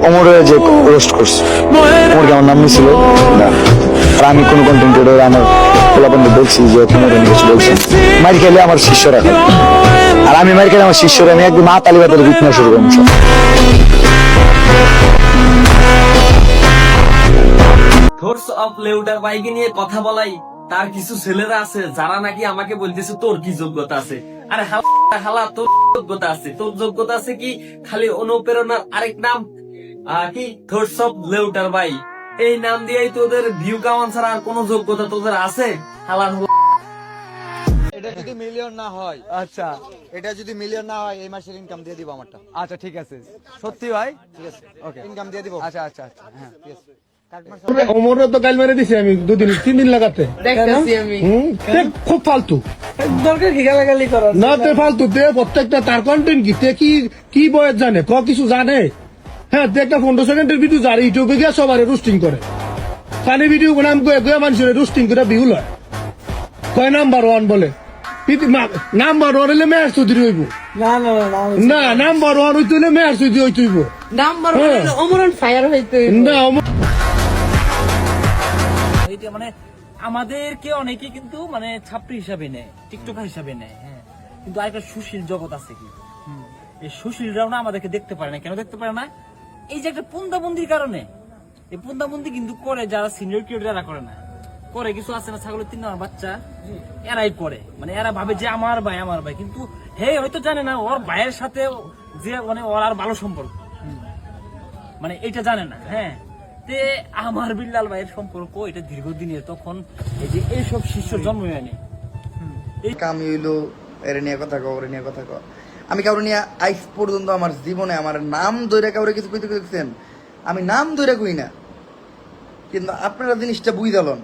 অমরে যে রোস্ট করছে, অমর আমার নাম নিছিল না, আর আমি কোন কন্টেন্ট আমার পোলাপন্ড বলছি যে অমরে কিছু বলছেন, মার খেলে আমার শিষ্যরা খায়, আর আমি মার খেলে আমার শিষ্যরা, আমি একদম মা তালিবাদের বিটনা শুরু করলাম সব। ফোর্স অফ লেউটার বাইকে নিয়ে কথা বলাই, তার কিছু ছেলেরা আছে যারা নাকি আমাকে বলতেছে তোর কি যোগ্যতা আছে। আরে হালা হালা, তোর যোগ্যতা আছে, তোর যোগ্যতা আছে কি খালি অনুপ্রেরণার আরেক নাম কি থোটস অফ লেউটার বাই, এই নাম দিয়েই তোদের ভিউ কামান ছাড়া আর কোন যোগ্যতা তোদের আছে? হালার এটা যদি মিলিয়ন না হয়, আচ্ছা এটা যদি মিলিয়ন না হয়, এই মাসের ইনকাম দিয়ে দিব আমারটা। আচ্ছা ঠিক আছে, সত্যি ভাই, ঠিক আছে, ওকে ইনকাম দিয়ে দিব। আচ্ছা আচ্ছা আচ্ছা হ্যাঁ ঠিক আছে। ওমরও তো গাল মেরে দিছি আমি 2 দিন 3 দিন লাগাতে। দেখতেছি আমি খুব ফালতু দরকার কি গালাগালি করার না, তে ফালতু তে প্রত্যেকটা তার কন্টেন্ট কি তে কি বয়স জানে, কিছু জানে? হ্যাঁ, তে একটা 15 সেকেন্ডের ভিডিও যারে ইউটিউবে গিয়ে সবারে রোস্টিং করে, কানে ভিডিও নাম গিয়ে মানুষের রোস্টিং করে বিহুল হয়, কয় নাম্বার 1 বলে। নাম্বার 1 হলে মেয়ার চৌধুরী হইব না না না না, নাম্বার 1 হইতে হলে মেয়ার চৌধুরী হইতেইব নাম্বার অমরন ফায়ার হইতে না। এইটা মানে আমাদেরকে অনেকে কিন্তু মানে ছাত্রী হিসাবে নেয়, টিকটকার হিসাবে নেয়, হ্যাঁ। কিন্তু আরেকটা সুশীল জগৎ আছে কি, এই সুশীলরাও না আমাদেরকে দেখতে পারে না। কেন দেখতে পারে না? এই যে একটা পুন্দাবন্দির কারণে। এই পুন্দাবন্দি কিন্তু করে যারা সিনিয়র ক্রিয়েটর, এরা করে না, করে কিছু আছে না ছাগলের 3 নম্বর বাচ্চা, এরাই করে। মানে এরা ভাবে যে আমার ভাই, কিন্তু হে হয়তো জানে না ওর ভাইয়ের সাথে যে মানে ওর আর ভালো সম্পর্ক, মানে এটা জানে না, হ্যাঁ। তে আমার বিল্লাল ভাইয়ের সম্পর্ক এটা দীর্ঘদিনের, তখন এই যে এইসব শিষ্য জন্ম হয়নি। কামি হইলো এর নিয়ে কথা কও, ওর নিয়ে কথা কও। আমি কাউরে নিয়ে আজ পর্যন্ত আমার জীবনে আমার নাম ধরে কাউরে কিছু কইতে দেখছেন? আমি নাম ধরে কই না, কিন্তু আপনারা জিনিসটা বুঝালন।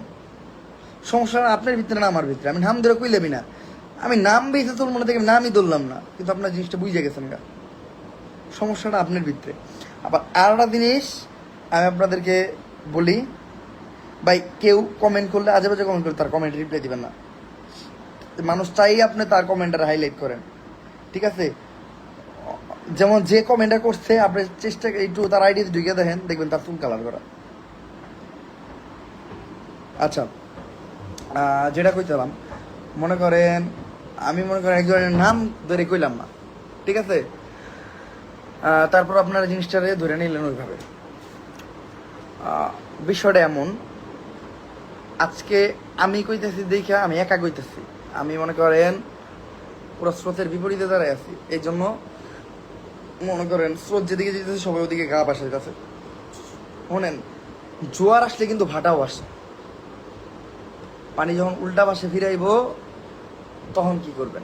সমস্যা আপনার ভিতরে না আমার ভিতরে, আমি নাম ধরে কইলামই না, আমি নাম বেঁচে তোর মনে থেকে নামই ধরলাম না, কিন্তু আপনার জিনিসটা বুঝে গেছেন গা, সমস্যাটা আপনার ভিতরে। আবার আর একটা জিনিস আমি আপনাদেরকে বলি, ভাই কেউ কমেন্ট করলে, আজে বাজে কমেন্ট করলে তার কমেন্ট রিপ্লাই দিবেন না। মানুষ চাই আপনি তার কমেন্টটা হাইলাইট করেন, ঠিক আছে? যেমন যে কমেন্টটা করছে আপনি চেষ্টা একটু তার আইডিতে ঢুকে দেখেন, দেখবেন তার ফুল কালার করা। আচ্ছা, যেটা কইতাম, মনে করেন আমি একজনের নাম ধরে কইলাম না, ঠিক আছে? তারপর আপনারা জিনিসটারে ধরে নিলেন ওইভাবে। বিষয়টা এমন, আজকে আমি কইতেছি দেখা আমি একা কইতেছি, আমি মনে করেন পুরো স্রোতের বিপরীতে দাঁড়ায় আছি, এই জন্য মনে করেন স্রোত যেদিকে যেতেছে সবাই ওদিকে গা বাসা যেতেছে। শোনেন, জোয়ার আসলে কিন্তু ভাটাও আসে, পানি যখন উল্টা পাশে ফিরাইব তখন কি করবেন?